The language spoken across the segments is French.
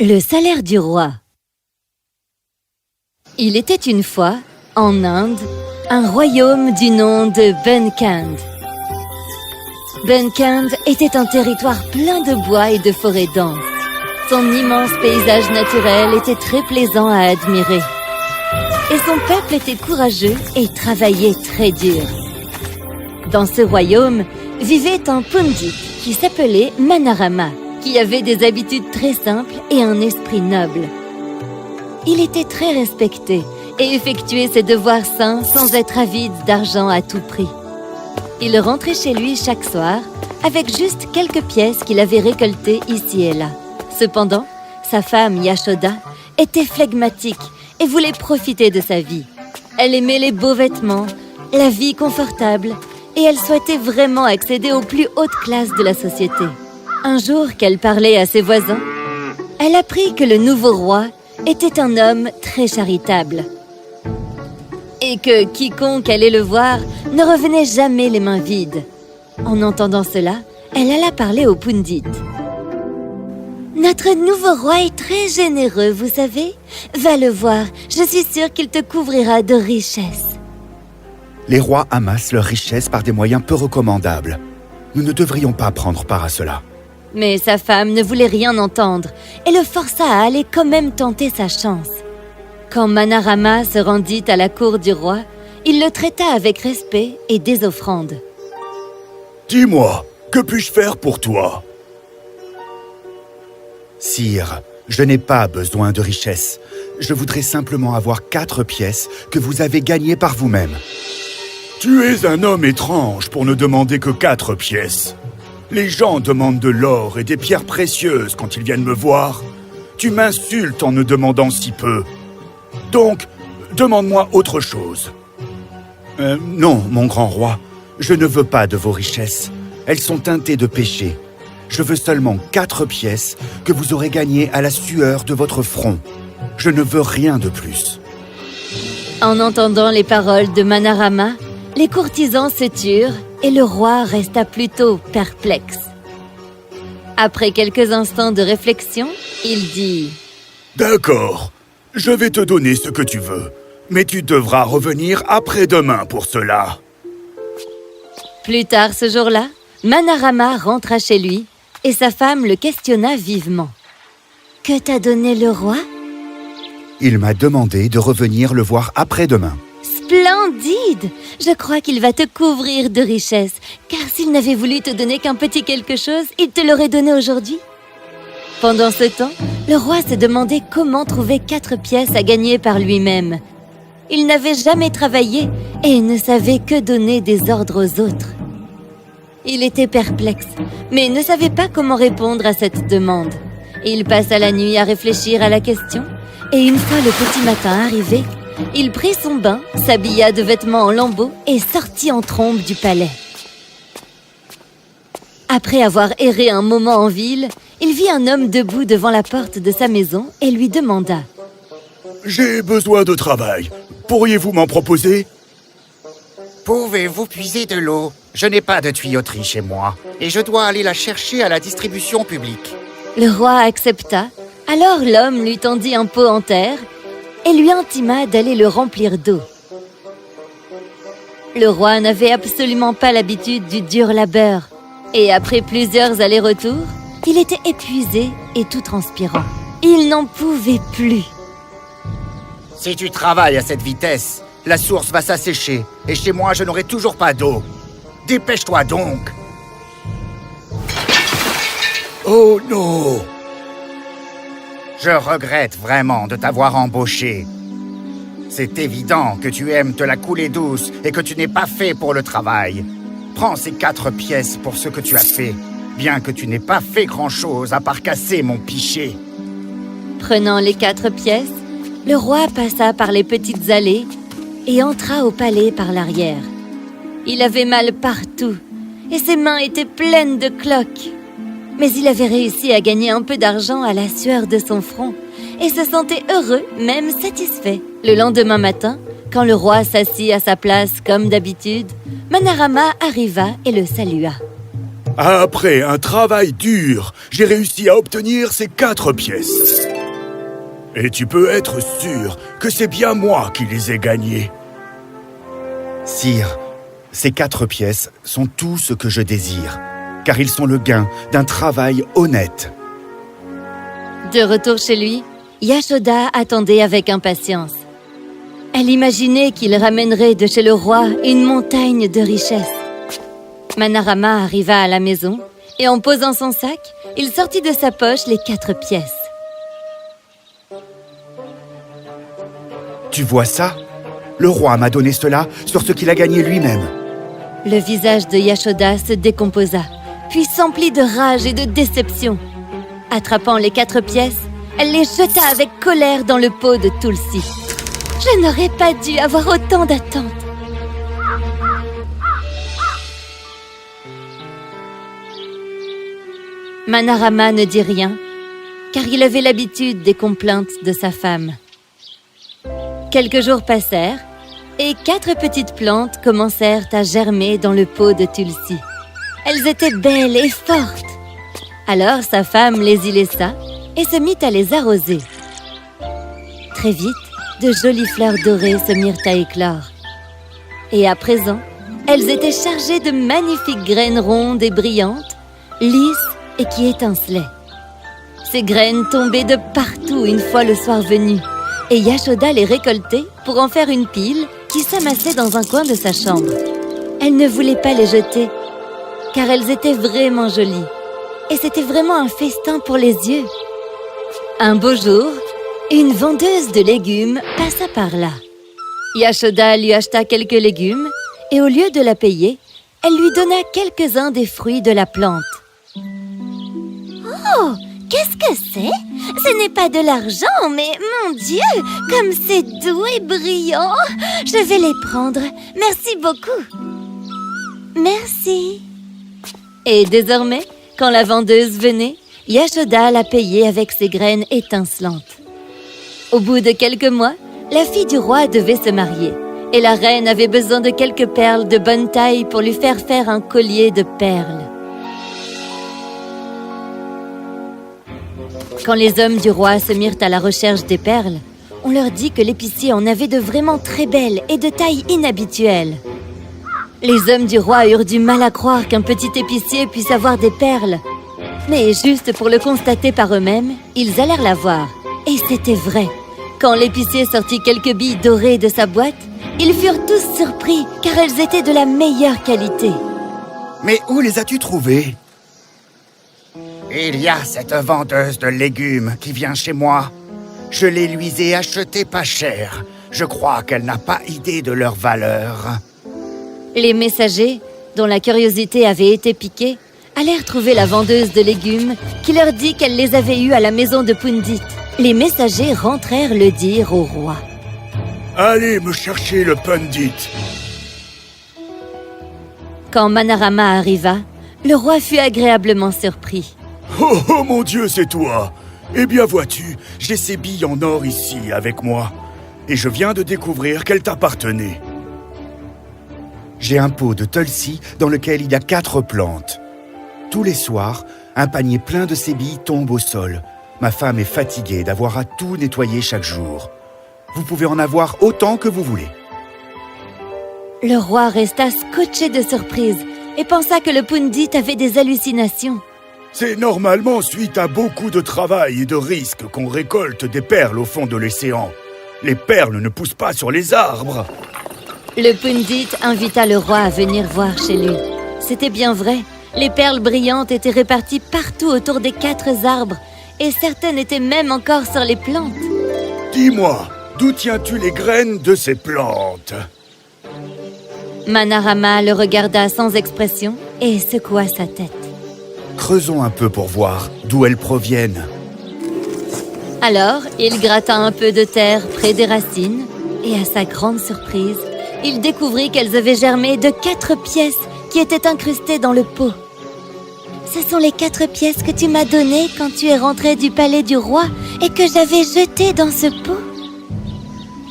Le salaire du roi. Il était une fois, en Inde, un royaume du nom de Buncombe. Buncombe était un territoire plein de bois et de forêts denses. Son immense paysage naturel était très plaisant à admirer. Et son peuple était courageux et travaillait très dur. Dans ce royaume vivait un Pundit qui s'appelait Manarama, qui avait des habitudes très simples et un esprit noble. Il était très respecté et effectuait ses devoirs sains sans être avide d'argent à tout prix. Il rentrait chez lui chaque soir avec juste quelques pièces qu'il avait récoltées ici et là. Cependant, sa femme Yashoda était flegmatique et voulait profiter de sa vie. Elle aimait les beaux vêtements, la vie confortable et elle souhaitait vraiment accéder aux plus hautes classes de la société. Un jour qu'elle parlait à ses voisins, elle apprit que le nouveau roi était un homme très charitable et que quiconque allait le voir ne revenait jamais les mains vides. En entendant cela, elle alla parler au Pundit. « Notre nouveau roi est très généreux, vous savez. Va le voir, je suis sûre qu'il te couvrira de richesses. » Les rois amassent leurs richesses par des moyens peu recommandables. Nous ne devrions pas prendre part à cela. Mais sa femme ne voulait rien entendre et le força à aller quand même tenter sa chance. Quand Manarama se rendit à la cour du roi, il le traita avec respect et des offrandes. « Dis-moi, que puis-je faire pour toi ?» Sire, je n'ai pas besoin de richesses. Je voudrais simplement avoir 4 pièces que vous avez gagnées par vous-même. Tu es un homme étrange pour ne demander que 4 pièces. Les gens demandent de l'or et des pierres précieuses quand ils viennent me voir. Tu m'insultes en ne demandant si peu. Donc, demande-moi autre chose. Non, mon grand roi, je ne veux pas de vos richesses. Elles sont teintées de péché. Je veux seulement 4 pièces que vous aurez gagnées à la sueur de votre front. Je ne veux rien de plus. En entendant les paroles de Manarama, les courtisans se turent et le roi resta plutôt perplexe. Après quelques instants de réflexion, il dit « D'accord, je vais te donner ce que tu veux, mais tu devras revenir après-demain pour cela. » Plus tard ce jour-là, Manarama rentra chez lui et sa femme le questionna vivement. « Que t'a donné le roi ?» Il m'a demandé de revenir le voir après-demain. Splendide! Je crois qu'il va te couvrir de richesses, car s'il n'avait voulu te donner qu'un petit quelque chose, il te l'aurait donné aujourd'hui. Pendant ce temps, le roi se demandait comment trouver 4 pièces à gagner par lui-même. Il n'avait jamais travaillé et ne savait que donner des ordres aux autres. Il était perplexe, mais ne savait pas comment répondre à cette demande. Il passa la nuit à réfléchir à la question, et une fois le petit matin arrivé, il prit son bain, s'habilla de vêtements en lambeaux et sortit en trombe du palais. Après avoir erré un moment en ville, il vit un homme debout devant la porte de sa maison et lui demanda « J'ai besoin de travail. Pourriez-vous m'en proposer ?» Pouvez-vous puiser de l'eau? Je n'ai pas de tuyauterie chez moi et je dois aller la chercher à la distribution publique. Le roi accepta. Alors l'homme lui tendit un pot en terre et lui intima d'aller le remplir d'eau. Le roi n'avait absolument pas l'habitude du dur labeur, et après plusieurs allers-retours, il était épuisé et tout transpirant. Il n'en pouvait plus. Si tu travailles à cette vitesse, la source va s'assécher, et chez moi je n'aurai toujours pas d'eau. Dépêche-toi donc! Oh non! Je regrette vraiment de t'avoir embauché. C'est évident que tu aimes te la couler douce et que tu n'es pas fait pour le travail. Prends ces 4 pièces pour ce que tu as fait, bien que tu n'aies pas fait grand-chose à part casser mon pichet. Prenant les 4 pièces, le roi passa par les petites allées et entra au palais par l'arrière. Il avait mal partout et ses mains étaient pleines de cloques. Mais il avait réussi à gagner un peu d'argent à la sueur de son front et se sentait heureux, même satisfait. Le lendemain matin, quand le roi s'assit à sa place comme d'habitude, Manarama arriva et le salua. Après un travail dur, j'ai réussi à obtenir ces 4 pièces. Et tu peux être sûr que c'est bien moi qui les ai gagnés. Sire, ces 4 pièces sont tout ce que je désire, car ils sont le gain d'un travail honnête. De retour chez lui, Yashoda attendait avec impatience. Elle imaginait qu'il ramènerait de chez le roi une montagne de richesses. Manarama arriva à la maison et en posant son sac, il sortit de sa poche les 4 pièces. Tu vois ça? Le roi m'a donné cela sur ce qu'il a gagné lui-même. Le visage de Yashoda se décomposa, puis s'emplit de rage et de déception. Attrapant les 4 pièces, elle les jeta avec colère dans le pot de Tulsi. Je n'aurais pas dû avoir autant d'attentes. Manarama ne dit rien, car il avait l'habitude des complaintes de sa femme. Quelques jours passèrent, et 4 petites plantes commencèrent à germer dans le pot de Tulsi. Elles étaient belles et fortes. Alors sa femme les y laissa et se mit à les arroser. Très vite, de jolies fleurs dorées se mirent à éclore. Et à présent, elles étaient chargées de magnifiques graines rondes et brillantes, lisses et qui étincelaient. Ces graines tombaient de partout une fois le soir venu, et Yashoda les récoltait pour en faire une pile qui s'amassait dans un coin de sa chambre. Elle ne voulait pas les jeter, car elles étaient vraiment jolies, et c'était vraiment un festin pour les yeux. Un beau jour, une vendeuse de légumes passa par là. Yashoda lui acheta quelques légumes, et au lieu de la payer, elle lui donna quelques-uns des fruits de la plante. Oh, qu'est-ce que c'est? Ce n'est pas de l'argent, mais mon Dieu, comme c'est doux et brillant! Je vais les prendre. Merci beaucoup. Merci. Et désormais, quand la vendeuse venait, Yashoda la payait avec ses graines étincelantes. Au bout de quelques mois, la fille du roi devait se marier, et la reine avait besoin de quelques perles de bonne taille pour lui faire un collier de perles. Quand les hommes du roi se mirent à la recherche des perles, on leur dit que l'épicier en avait de vraiment très belles et de taille inhabituelle. Les hommes du roi eurent du mal à croire qu'un petit épicier puisse avoir des perles. Mais juste pour le constater par eux-mêmes, ils allèrent la voir. Et c'était vrai. Quand l'épicier sortit quelques billes dorées de sa boîte, ils furent tous surpris car elles étaient de la meilleure qualité. Mais où les as-tu trouvées? Il y a cette vendeuse de légumes qui vient chez moi. Je les lui ai achetées pas cher. Je crois qu'elle n'a pas idée de leur valeur. Les messagers, dont la curiosité avait été piquée, allèrent trouver la vendeuse de légumes qui leur dit qu'elle les avait eus à la maison de Pundit. Les messagers rentrèrent le dire au roi. Allez me chercher le Pundit. Quand Manarama arriva, le roi fut agréablement surpris. Oh mon Dieu, c'est toi! Eh bien vois-tu, j'ai ces billes en or ici avec moi. Et je viens de découvrir qu'elles t'appartenaient. J'ai un pot de Tulsi dans lequel il y a 4 plantes. Tous les soirs, un panier plein de ces billes tombe au sol. Ma femme est fatiguée d'avoir à tout nettoyer chaque jour. Vous pouvez en avoir autant que vous voulez. Le roi resta scotché de surprise et pensa que le Pundit avait des hallucinations. C'est normalement suite à beaucoup de travail et de risques qu'on récolte des perles au fond de l'océan. Les perles ne poussent pas sur les arbres. Le Pundit invita le roi à venir voir chez lui. C'était bien vrai, les perles brillantes étaient réparties partout autour des 4 arbres, et certaines étaient même encore sur les plantes. Dis-moi, d'où tiens-tu les graines de ces plantes? Manarama le regarda sans expression et secoua sa tête. Creusons un peu pour voir d'où elles proviennent. Alors, il gratta un peu de terre près des racines, et à sa grande surprise, il découvrit qu'elles avaient germé de 4 pièces qui étaient incrustées dans le pot. « Ce sont les 4 pièces que tu m'as données quand tu es rentré du palais du roi et que j'avais jetées dans ce pot. »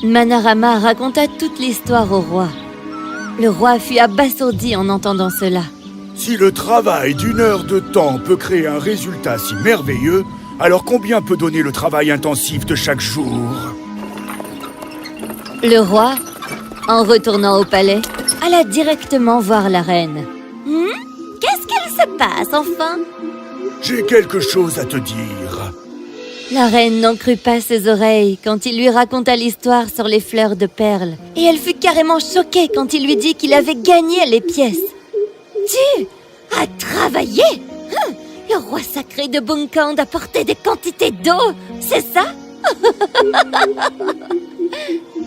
Manarama raconta toute l'histoire au roi. Le roi fut abasourdi en entendant cela. Si le travail d'1 heure de temps peut créer un résultat si merveilleux, Alors combien peut donner le travail intensif de chaque jour? Le roi, en retournant au palais, alla directement voir la reine. Qu'est-ce qu'il se passe, enfin? J'ai quelque chose à te dire. La reine n'en crut pas ses oreilles quand il lui raconta l'histoire sur les fleurs de perles. Et elle fut carrément choquée quand il lui dit qu'il avait gagné les pièces. Tu as travaillé? Le roi sacré de Bunkand a porté des quantités d'eau, c'est ça?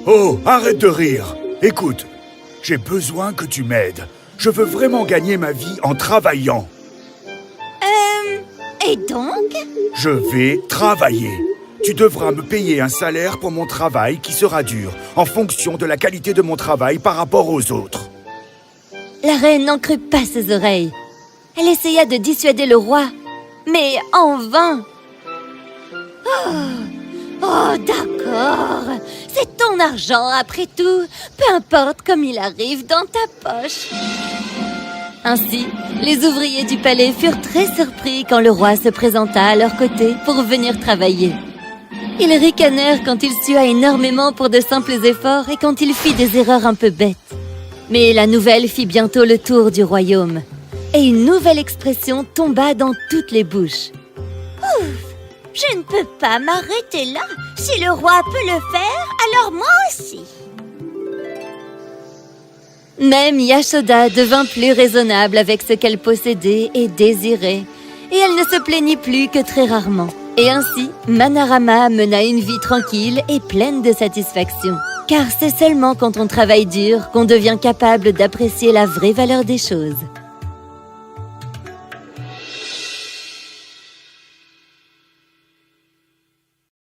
Oh, arrête de rire. Écoute, j'ai besoin que tu m'aides. Je veux vraiment gagner ma vie en travaillant. Et donc? Je vais travailler. Tu devras me payer un salaire pour mon travail qui sera dur, en fonction de la qualité de mon travail par rapport aux autres. La reine n'en crut pas ses oreilles. Elle essaya de dissuader le roi, mais en vain. Oh, d'accord. C'est ton argent, après tout. Peu importe comme il arrive dans ta poche. Ainsi, les ouvriers du palais furent très surpris quand le roi se présenta à leur côté pour venir travailler. Ils ricanèrent quand il sua énormément pour de simples efforts et quand il fit des erreurs un peu bêtes. Mais la nouvelle fit bientôt le tour du royaume. Et une nouvelle expression tomba dans toutes les bouches. Ouf! Je ne peux pas m'arrêter là. Si le roi peut le faire, alors moi aussi. Même Yashoda devint plus raisonnable avec ce qu'elle possédait et désirait. Et elle ne se plaignit plus que très rarement. Et ainsi, Manarama mena une vie tranquille et pleine de satisfaction. Car c'est seulement quand on travaille dur qu'on devient capable d'apprécier la vraie valeur des choses.